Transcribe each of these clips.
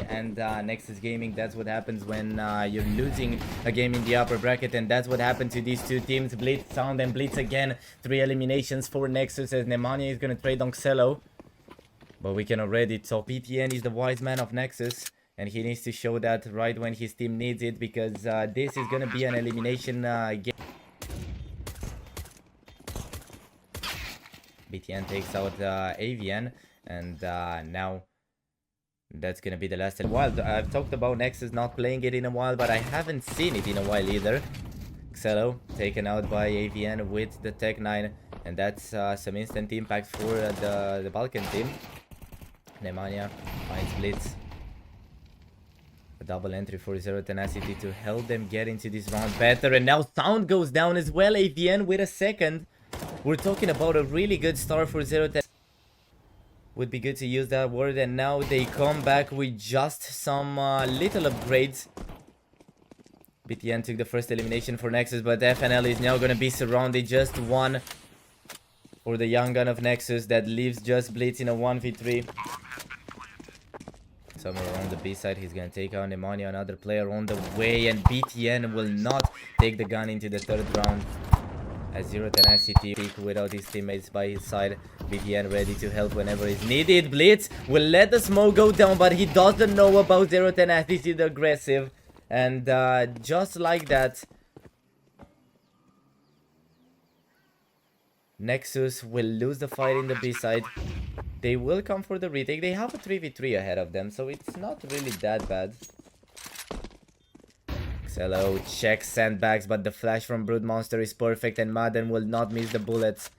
and Nexus Gaming. That's what happens when you're losing a game in the upper bracket, and that's what happened to these two teams. Blitz, Sound, and Blitz again. 3 eliminations for Nexus as Nemanja is going to trade on Xelo. But we can already tell BTN is the wise man of Nexus, and he needs to show that right when his team needs it, because this is going to be an elimination game. BTN takes out AVN, and now that's gonna be the last while. I've talked about Nexus not playing it in a while, but I haven't seen it in a while either. Xelo taken out by AVN with the Tech 9, and that's some instant impact for the Balkan team. Nemanja finds Blitz. A double entry for Zero Tenacity to help them get into this round better, and now Sound goes down as well. AVN with a second. We're talking about a really good start for Zero Tenacity. Would be good to use that word, and now they come back with just some little upgrades. BTN took the first elimination for Nexus, but FNL is now going to be surrounded. Just one for the young gun of Nexus that leaves just Blitz in a 1v3. Somewhere around the B side, he's going to take out Nemanja, another player on the way, and BTN will not take the gun into the third round. As Zero Tenacity without his teammates by his side. BTN ready to help whenever is needed. Blitz will let the smoke go down, but he doesn't know about Zero Tenacity, the aggressive. And just like that, Nexus will lose the fight in the B side. They will come for the retake. They have a 3v3 ahead of them, so it's not really that bad. Xelo checks sandbags, but the flash from Broodmonster is perfect, and Madden will not miss the bullets.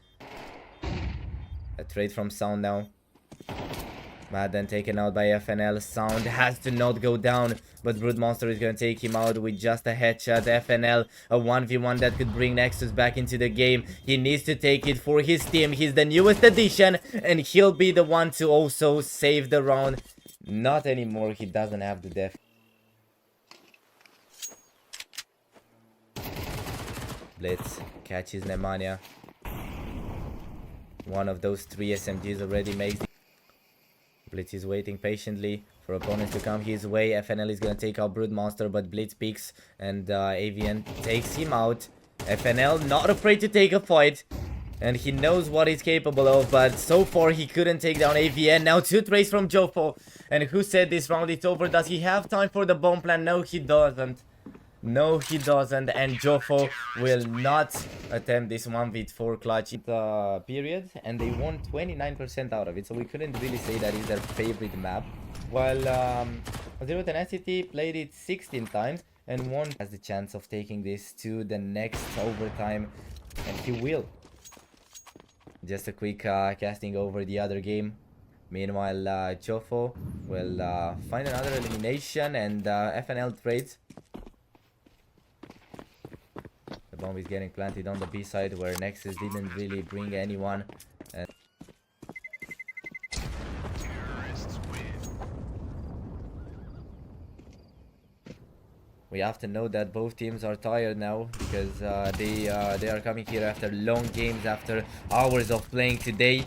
A trade from Sound now. Madden taken out by FNL. Sound has to not go down, but Broodmonster is going to take him out with just a headshot. FNL, a 1v1 that could bring Nexus back into the game. He needs to take it for his team. He's the newest addition, and he'll be the one to also save the round. Not anymore, he doesn't have the def. Blitz catches Nemanja. One of those 3 SMGs already makes. Blitz is waiting patiently for opponents to come his way. FNL is going to take out Broodmonster, but Blitz peeks, and AVN takes him out. FNL not afraid to take a fight, and he knows what he's capable of, but so far he couldn't take down AVN. Now 2 trades from Jofo, and who said this round is over? Does he have time for the bomb plan? No, he doesn't. No, he doesn't, and Jofo will not attempt this 1v4 clutch period, and they won 29% out of it, so we couldn't really say that is their favorite map. While Zero Tenacity played it 16 times and won, has the chance of taking this to the next overtime, and he will. Just a quick casting over the other game. Meanwhile, Jofo will find another elimination, and FNL trades. Bomb is getting planted on the B side where Nexus didn't really bring anyone. And we have to know that both teams are tired now, because they are coming here after long games, after hours of playing today,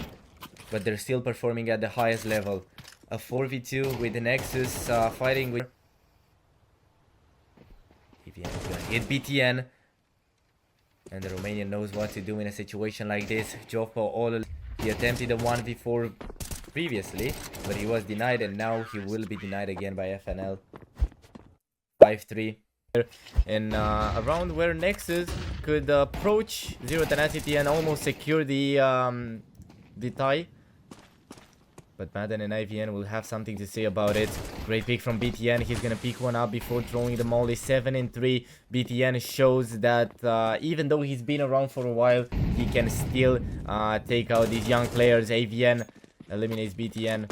but they're still performing at the highest level. A 4v2 with the Nexus fighting with AVN is gonna hit BTN. And the Romanian knows what to do in a situation like this. Jofo, he attempted a 1v4 previously, but he was denied, and now he will be denied again by FNL. 5-3. In a round where Nexus could approach Zero Tenacity and almost secure the tie. But Madden and IVN will have something to say about it. Great pick from BTN. He's going to pick one up before throwing the molly. 7-3. BTN shows that even though he's been around for a while, he can still take out these young players. AVN eliminates BTN.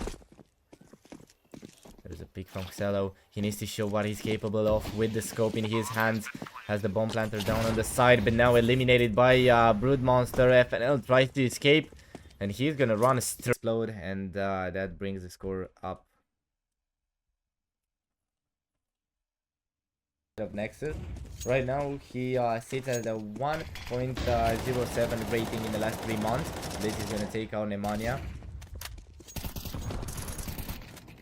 There's a pick from Xelo. He needs to show what he's capable of with the scope in his hands. Has the bomb planter down on the side, but now eliminated by Broodmonster. FNL tries to escape. And he's gonna run a straight load, and that brings the score up. Of Nexus. Right now, he sits at a 1.07 rating in the last 3 months. This is gonna take out Nemanja.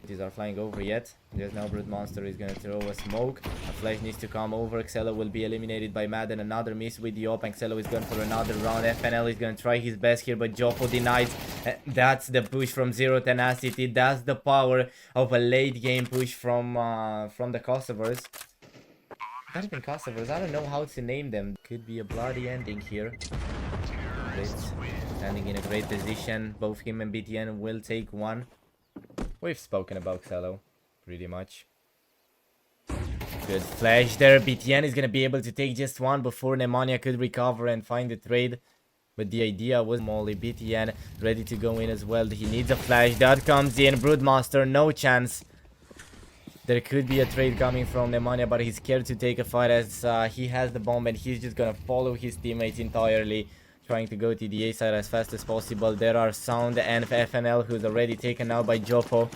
These are flying over yet. There's now Brood Monster is gonna throw a smoke. A flash needs to come over. Xelo will be eliminated by Madden. Another miss with the op, and Xelo is going for another round. FNL is gonna try his best here, but Joffo denies. That's the push from Zero Tenacity. That's the power of a late game push from the Kosovars. Not even Kosovars. I don't know how to name them. Could be a bloody ending here. Blitz standing in a great position. Both him and BTN will take one. We've spoken about Xelo, pretty much. Good flash there. BTN is going to be able to take just one before Nemanja could recover and find the trade. But the idea was Molly. BTN ready to go in as well. He needs a flash. That comes in. Broodmaster, no chance. There could be a trade coming from Nemanja, but he's scared to take a fight as he has the bomb and he's just going to follow his teammates entirely. Trying to go to the A side as fast as possible. There are Sound and FNL, who's already taken out by Joffo.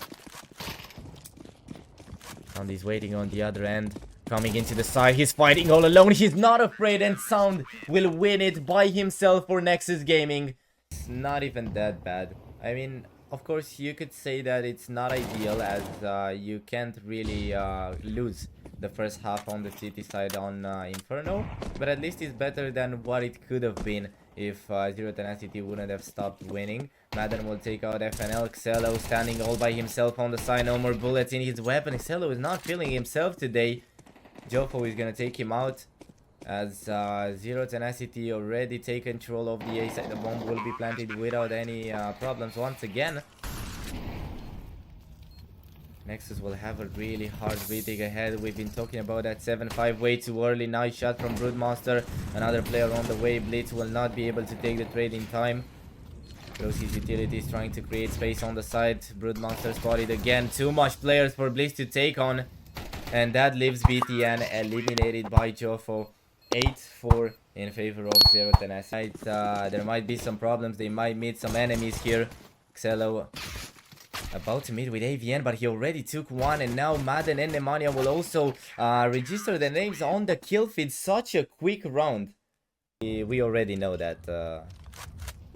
Sound is waiting on the other end. Coming into the side. He's fighting all alone. He's not afraid, and Sound will win it by himself for Nexus Gaming. It's not even that bad. I mean, of course, you could say that it's not ideal as you can't really lose the first half on the city side on Inferno. But at least it's better than what it could have been if Zero Tenacity wouldn't have stopped winning. Madden will take out FNL. Xelo standing all by himself on the side. No more bullets in his weapon. Xelo is not feeling himself today. Joffo is gonna take him out as Zero Tenacity already take control of the A side. The bomb will be planted without any problems once again. Nexus will have a really hard retake ahead. We've been talking about that 7-5 way too early. Nice shot from Broodmaster. Another player on the way. Blitz will not be able to take the trade in time. Throws his utilities, trying to create space on the side. Broodmaster spotted again. Too much players for Blitz to take on. And that leaves BTN eliminated by Joffo. 8-4 in favor of Zero Tenacity. There might be some problems. They might meet some enemies here. Xelo about to meet with AVN, but he already took one, and now Madden and Nemanja will also register their names on the kill feed. Such a quick round. We already know that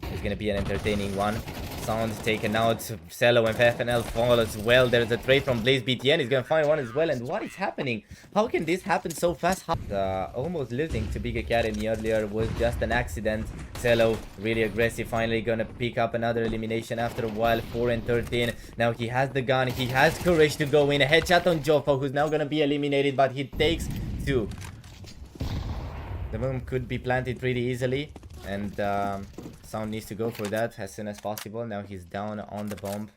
it's gonna be an entertaining one. Sound taken out. Xelo and FNL fall as well. There's a trade from Blaze. BTN is gonna find one as well. And what is happening? How can this happen so fast? Almost losing to Big Academy earlier was just an accident. Xelo really aggressive. Finally gonna pick up another elimination after a while. 4 and 13. Now he has the gun. He has courage to go in. A headshot on Joffo, who's now gonna be eliminated, but he takes 2. The bomb could be planted pretty easily. And Sound needs to go for that as soon as possible. Now he's down on the bomb.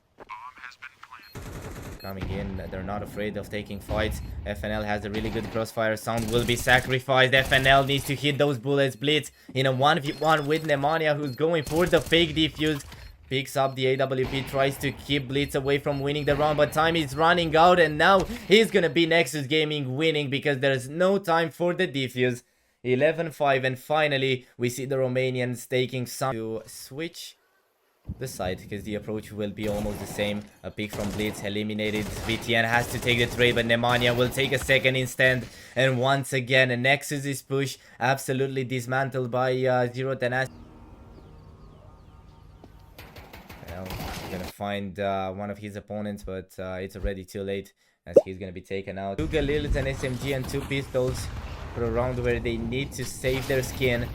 Coming in, they're not afraid of taking fights. FNL has a really good crossfire. Sound will be sacrificed. FNL needs to hit those bullets. Blitz in a 1v1 with Nemanja, who's going for the fake defuse. Picks up the AWP, tries to keep Blitz away from winning the round, but time is running out, and now he's gonna be Nexus Gaming winning because there's no time for the defuse. 11-5, and finally we see the Romanians taking some to switch the side because the approach will be almost the same. A pick from Blitz eliminated. VTN has to take the trade, but Nemanja will take a second instead, and once again a Nexus is pushed, absolutely dismantled by Zero Tenacity. Well, he's gonna find one of his opponents, but it's already too late as he's gonna be taken out. 2 Galils, an SMG and 2 pistols for a round where they need to save their skin.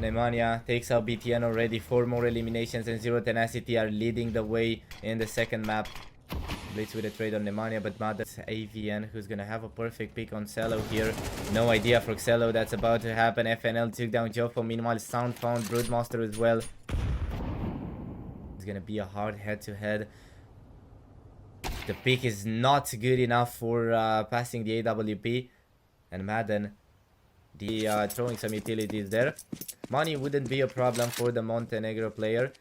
Nemanja takes out BTN already. 4 more eliminations, and Zero Tenacity are leading the way in the second map. Blitz with a trade on Nemanja, but Madden's AVN, who's gonna have a perfect pick on Xelo here. No idea for Xelo that's about to happen. FNL took down Joffo. Meanwhile, Sound found Broodmaster as well. It's gonna be a hard head-to-head. The pick is not good enough for passing the AWP, and Madden throwing some utilities there. Money wouldn't be a problem for the Montenegro player.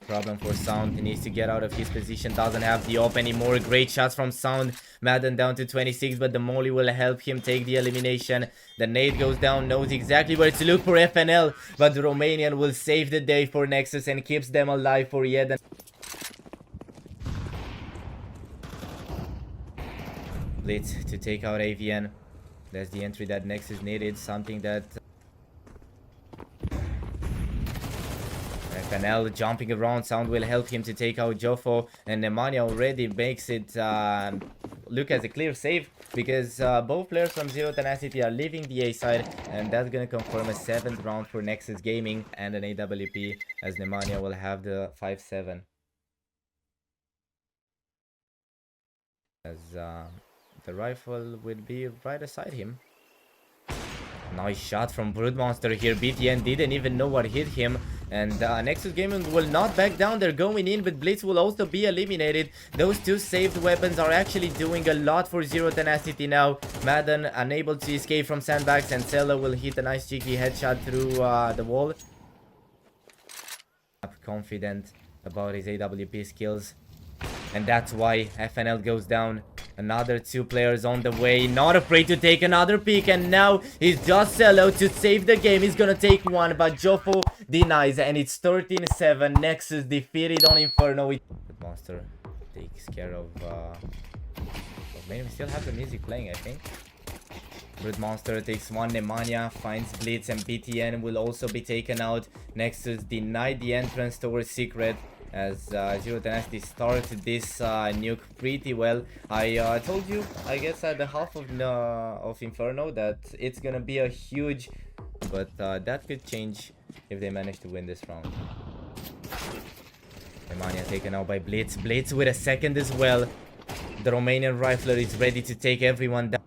Problem for Sound. He needs to get out of his position. Doesn't have the op anymore. Great shots from Sound. Madden down to 26, but the molly will help him take the elimination. The nade goes down. Knows exactly where to look for FNL, but the Romanian will save the day for Nexus and keeps them alive for yet. Blitz to take out AVN. That's the entry that Nexus needed. Something that FNL jumping around, Sound will help him to take out Joffo, and Nemanja already makes it look as a clear save, because both players from Zero Tenacity are leaving the A side, and that's gonna confirm a 7th round for Nexus Gaming and an AWP, as Nemanja will have the 5-7. As the rifle would be right beside him. Nice shot from Broodmonster here. BTN didn't even know what hit him. And Nexus Gaming will not back down. They're going in, but Blitz will also be eliminated. Those two saved weapons are actually doing a lot for Zero Tenacity now. Madden unable to escape from sandbags, and Cello will hit a nice cheeky headshot through the wall. Confident about his AWP skills. And that's why FNL goes down. Another 2 players on the way, not afraid to take another peek, and now it's just Cello to save the game. He's gonna take one, but Joffo denies, and it's 13-7. Nexus defeated on Inferno. The monster takes care of maybe we still have the music playing, I think. Broodmonster takes one, Nemanja finds Blitz, and BTN will also be taken out. Nexus denied the entrance towards Secret, as Zero Tenacity started this nuke pretty well. I told you, I guess at the half of Inferno, that it's gonna be a huge, but that could change if they manage to win this round. Nemanja taken out by Blitz. Blitz with a second as well. The Romanian rifler is ready to take everyone down.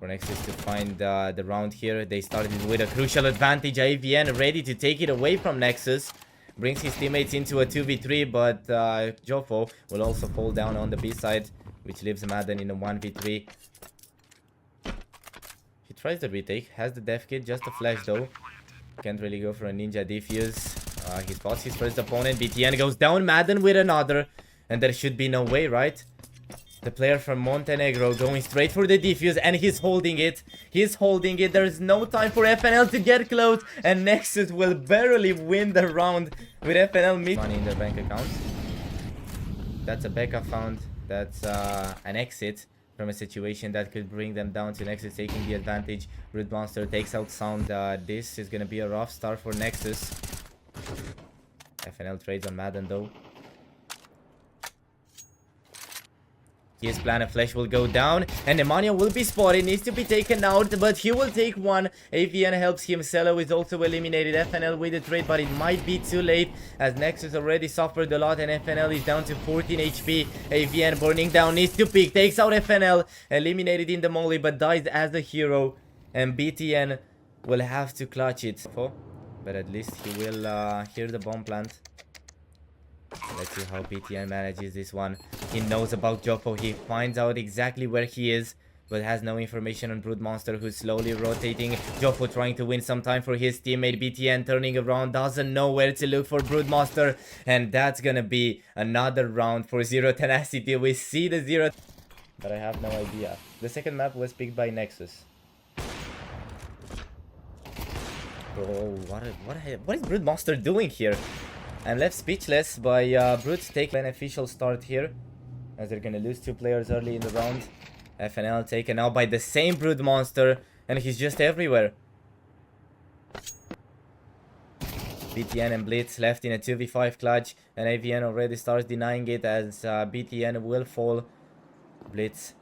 For Nexus to find the round here, they started with a crucial advantage. AVN ready to take it away from Nexus. Brings his teammates into a 2v3, but Joffo will also fall down on the B side, which leaves Madden in a 1v3. He tries the retake, has the death kit, just a flash though. Can't really go for a ninja defuse. He spots his first opponent. BTN goes down, Madden with another. And there should be no way, right? The player from Montenegro going straight for the defuse, and he's holding it. He's holding it. There's no time for FNL to get close, and Nexus will barely win the round with FNL missing money in their bank account. That's a Becca found. That's an exit from a situation that could bring them down to Nexus taking the advantage. Broodmonster takes out Sound. This is gonna be a rough start for Nexus. FNL trades on Madden though. His plan of flesh will go down, and Nemanja will be spotted, needs to be taken out, but he will take one. AVN helps him. Cello is also eliminated. FNL with the trade, but it might be too late, as Nexus already suffered a lot, and FNL is down to 14 HP. AVN burning down, needs to pick, takes out FNL, eliminated in the molly, but dies as a hero, and BTN will have to clutch it. But at least he will hear the bomb plant. Let's see how BTN manages this one. He knows about Joffo. He finds out exactly where he is, but has no information on Broodmonster, who's slowly rotating. Joffo trying to win some time for his teammate. BTN turning around, doesn't know where to look for Broodmonster, and that's gonna be another round for Zero Tenacity. We see the Zero, but I have no idea. The second map was picked by Nexus. Bro, what is Broodmonster doing here? I'm left speechless by Brute taking an official start here, as they're gonna lose 2 players early in the round. FNL taken out by the same Broodmonster, and he's just everywhere. BTN and Blitz left in a 2v5 clutch, and AVN already starts denying it, as BTN will fall. Blitz,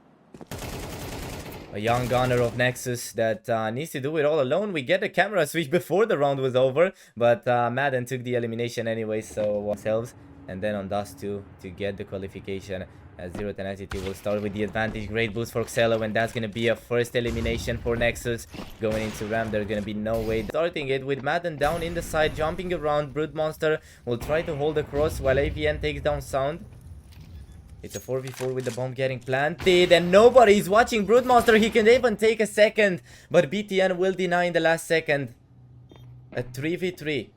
a young gunner of Nexus that needs to do it all alone. We get a camera switch before the round was over, but Madden took the elimination anyway, so themselves, and then on Dust 2 to get the qualification, as Zero Tenacity will start with the advantage. Great boost for Xelo, and that's going to be a first elimination for Nexus. Going into Ram, there's going to be no way. Starting it with Madden down in the side, jumping around. Broodmonster will try to hold across while AVN takes down Sound. It's a 4v4 with the bomb getting planted, and nobody is watching Broodmonster. He can even take a second, but BTN will deny in the last second. A 3v3.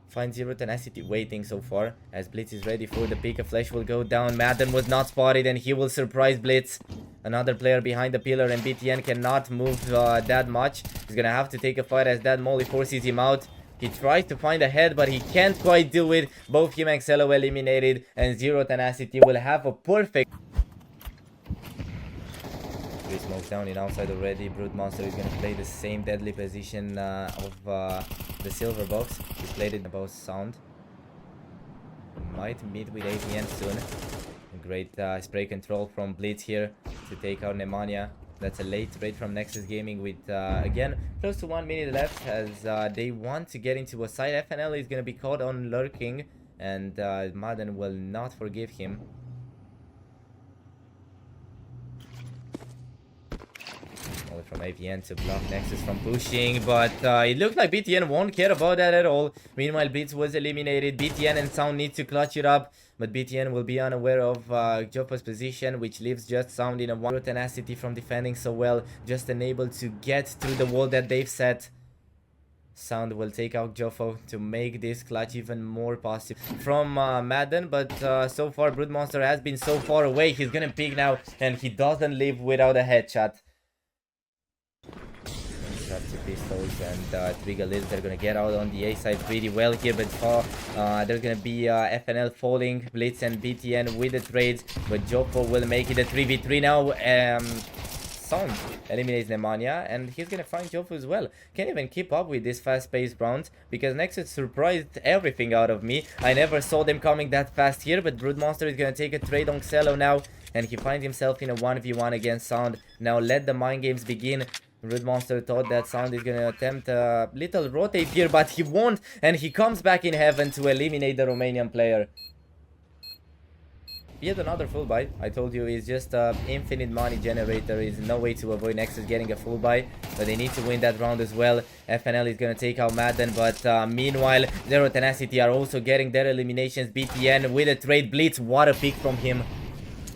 Find Zero Tenacity waiting so far, as Blitz is ready for the pick. A flash will go down. Madden was not spotted, and he will surprise Blitz. Another player behind the pillar, and BTN cannot move that much. He's gonna have to take a fight, as that molly forces him out. He tries to find a head, but he can't quite do it. Both him and Xelo eliminated, and Zero Tenacity will have a perfect... Three smokes down in outside already. Brood Monster is gonna play the same deadly position of the silver box. He's played it about sound. Might meet with AVN soon. Great spray control from Blitz here to take out Nemanja. That's a late raid from Nexus Gaming with, again, close to 1 minute left as they want to get into a side. FNL is going to be caught on lurking and Madden will not forgive him. Only from AVN to block Nexus from pushing, but it looked like BTN won't care about that at all. Meanwhile, Blitz was eliminated. BTN and Sound need to clutch it up, but BTN will be unaware of Jopo's position, which leaves just Sound in a one. Tenacity from defending so well, just unable to get through the wall that they've set. Sound will take out Jopo to make this clutch even more possible from Madden, but so far Brood Monster has been so far away. He's gonna peek now, and he doesn't leave without a headshot. Two pistols and DraculaN. They're gonna get out on the A side pretty well here, but there's gonna be FNL falling, Blitz and BTN with the trades, but Jopo will make it a 3v3 now. Sound eliminates Nemanja, and he's gonna find Jopo as well. Can't even keep up with this fast-paced round because Nexus surprised everything out of me. I never saw them coming that fast here, but Brood Monster is gonna take a trade on Xelo now, and he finds himself in a 1v1 against Sound. Now let the mind games begin. Brood Monster thought that Sound is gonna attempt a little rotate here, but he won't, and he comes back in heaven to eliminate the Romanian player. Yet another full buy. I told you it's just an infinite money generator. Is no way to avoid Nexus getting a full buy, but they need to win that round as well. FNL is gonna take out Madden, but meanwhile Zero Tenacity are also getting their eliminations. BTN with a trade. Blitz, what a pick from him.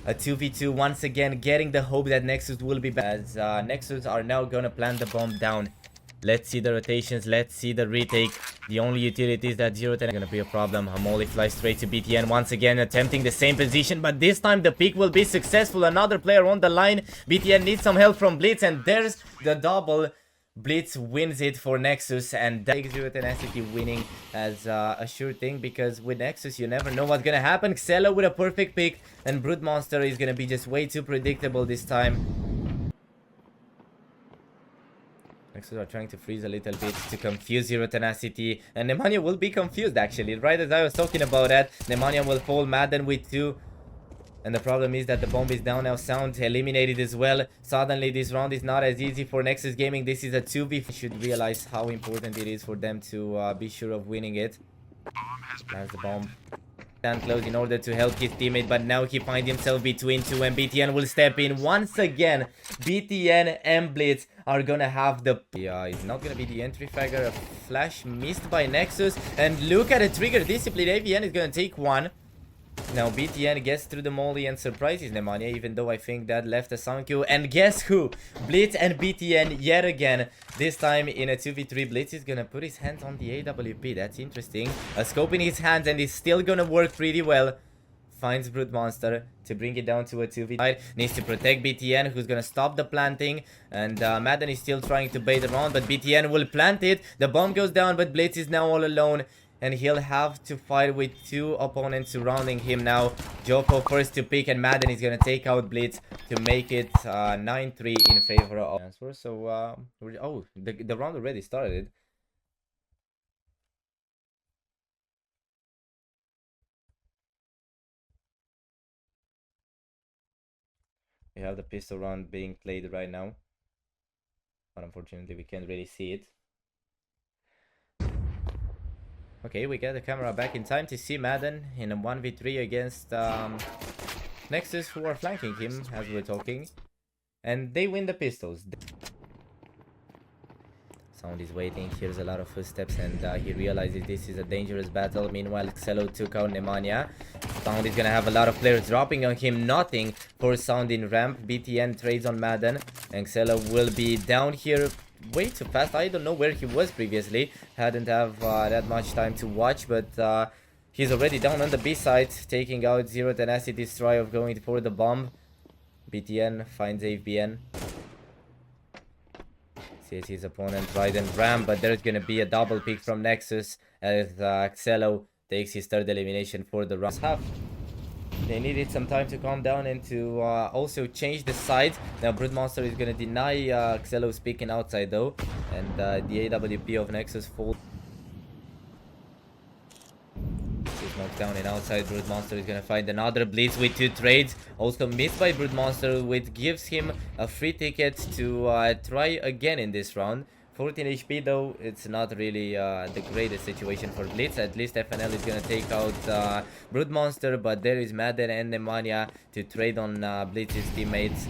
A 2v2 once again, getting the hope that Nexus will be back, as Nexus are now gonna plant the bomb down. Let's see the rotations, let's see the retake. The only utility is that 0-10 is gonna be a problem. Hamoli flies straight to BTN once again, attempting the same position, but this time the pick will be successful. Another player on the line. BTN needs some help from Blitz, and there's the double. Blitz wins it for Nexus, and that makes Tenacity winning as a sure thing, because with Nexus you never know what's gonna happen. Xelo with a perfect pick, and Brood Monster is gonna be just way too predictable this time. Nexus are trying to freeze a little bit to confuse Zero Tenacity, and Nemanja will be confused actually. Right as I was talking about that, Nemanja will fall. Madden with 2. And the problem is that the bomb is down now. Sound eliminated as well. Suddenly this round is not as easy for Nexus Gaming. This is a 2v. Should realize how important it is for them to be sure of winning it. Plants the bomb. Stand close in order to help his teammate, but now he finds himself between two, and BTN will step in once again. BTN and Blitz are gonna have the... Yeah, it's not gonna be the entry fragger. A flash missed by Nexus, and look at the trigger discipline. AVN is gonna take one. Now BTN gets through the molly and surprises Nemanja, even though I think that left a sound queue. And guess who? Blitz and BTN yet again. This time in a 2v3. Blitz is gonna put his hands on the AWP. That's interesting. A scope in his hands, and it's still gonna work pretty well. Finds Brood Monster to bring it down to a 2v3. Needs to protect BTN, who's gonna stop the planting. And Madden is still trying to bait around, but BTN will plant it. The bomb goes down, but Blitz is now all alone, and he'll have to fight with 2 opponents surrounding him now. Jopo first to pick, and Madden is gonna take out Blitz to make it 9-3 in favor of transfer. So oh, the round already started. We have the pistol round being played right now, but unfortunately we can't really see it. Okay, we get the camera back in time to see Madden in a 1v3 against Nexus, who are flanking him as we're talking. And they win the pistols. Sound is waiting, hears a lot of footsteps, and he realizes this is a dangerous battle. Meanwhile, Xelo took out Nemanja. Sound is gonna have a lot of players dropping on him. Nothing for Sound in ramp. BTN trades on Madden, and Xelo will be down here way too fast. I don't know where he was previously. Hadn't have that much time to watch, but he's already down on the B side, taking out Zero Tenacity's try of going for the bomb. BTN finds AVN. Sees his opponent right and ram, but there's gonna be a double pick from Nexus as Xelo takes his third elimination for the round half. They needed some time to calm down and to also change the side. Now Broodmonster is gonna deny Xelo's picking outside though, and the AWP of Nexus falls. He's knocked down and outside. Broodmonster is gonna find another Blitz with 2 trades. Also missed by Broodmonster, which gives him a free ticket to try again in this round. 14 HP though, it's not really the greatest situation for Blitz. At least FNL is gonna take out Broodmonster, but there is Madden and Nemanja to trade on Blitz's teammates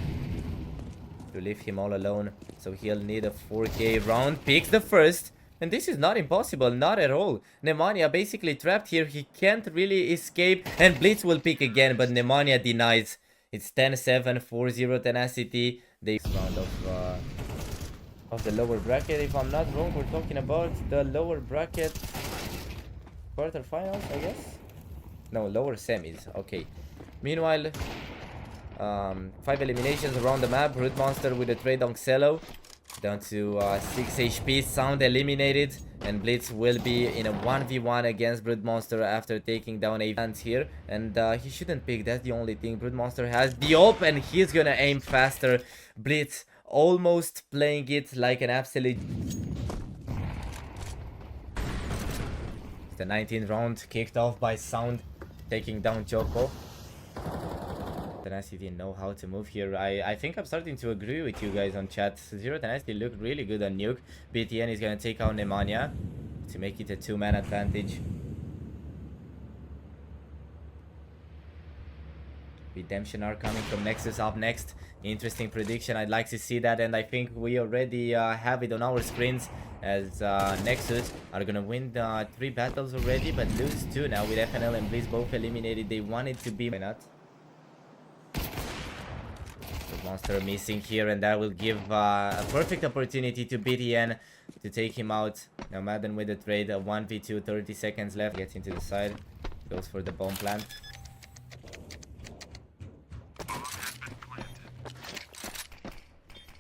to leave him all alone. So he'll need a 4K round. Picks the first. And this is not impossible, not at all. Nemanja basically trapped here. He can't really escape. And Blitz will pick again, but Nemanja denies. It's 10-7, 4-0 Tenacity. They round of the lower bracket. If I'm not wrong, we're talking about the lower bracket quarterfinals, I guess? No, lower semis. Okay. Meanwhile, 5 eliminations around the map. Broodmonster with a trade on Xelo. Down to 6 HP, Sound eliminated, and Blitz will be in a 1v1 against Broodmonster after taking down a Vance here. And he shouldn't pick, that's the only thing. Broodmonster has the ult and he's gonna aim faster. Blitz almost playing it like an absolute... The 19th round kicked off by Sound, taking down Joko. Tenacity know how to move here. I think I'm starting to agree with you guys on chat. Zero Tenacity looked really good on Nuke. BTN is gonna take out Nemanja to make it a 2-man advantage. Redemption are coming from Nexus up next. Interesting prediction. I'd like to see that, and I think we already have it on our screens as Nexus are gonna win 3 battles already, but lose 2 now with FNL and Blitz both eliminated. They wanted to be... Why not? Monster missing here, and that will give a perfect opportunity to BTN to take him out. Now Madden with the trade, a 1v2, 30 seconds left. Gets into the side, goes for the bomb plant.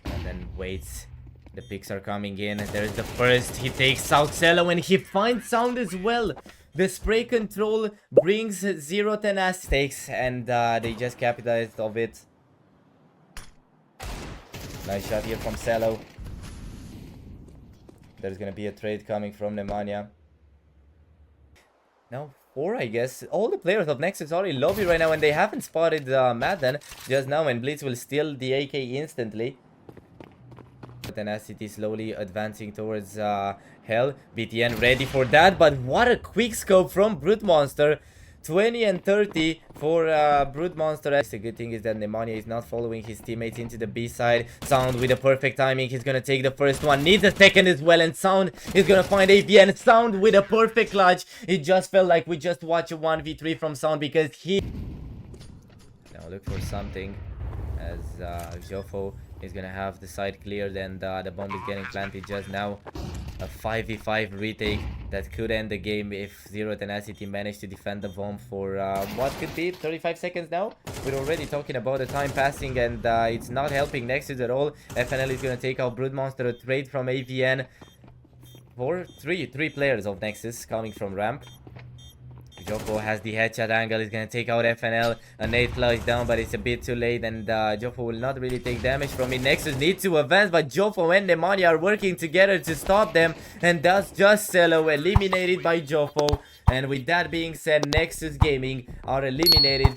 And then waits. The picks are coming in, and there's the first. He takes out Xelo and he finds Sound as well. The spray control brings 0 Tenacity stakes, and they just capitalized of it. Nice shot here from Xelo. There's gonna be a trade coming from Nemanja. Now 4, I guess. All the players of Nexus are in lobby right now, and they haven't spotted Madden just now, and Blitz will steal the AK instantly. Tenacity slowly advancing towards Hell. BTN ready for that, but what a quick scope from Broodmonster. 20 and 30 for Broodmonster. The good thing is that Nemanja is not following his teammates into the B side. Sound with the perfect timing. He's gonna take the first one. Needs a second as well, and Sound is gonna find AVN. Sound with a perfect clutch. It just felt like we just watched a 1v3 from Sound because he... Now look for something as Jofo is gonna have the side cleared, and the bomb is getting planted just now. A 5v5 retake that could end the game if Zero Tenacity managed to defend the bomb for what could be 35 seconds now. We're already talking about the time passing, and it's not helping Nexus at all. FNL is going to take out Broodmonster, a trade from AVN for three players of Nexus coming from ramp. Joko has the headshot angle, is gonna take out FNL. A nade flush down, but it's a bit too late, and Jofo will not really take damage from it. Nexus needs to advance, but Jofo and Nemanja are working together to stop them, and that's just Xelo eliminated by Jofo. And with that being said, Nexus Gaming are eliminated.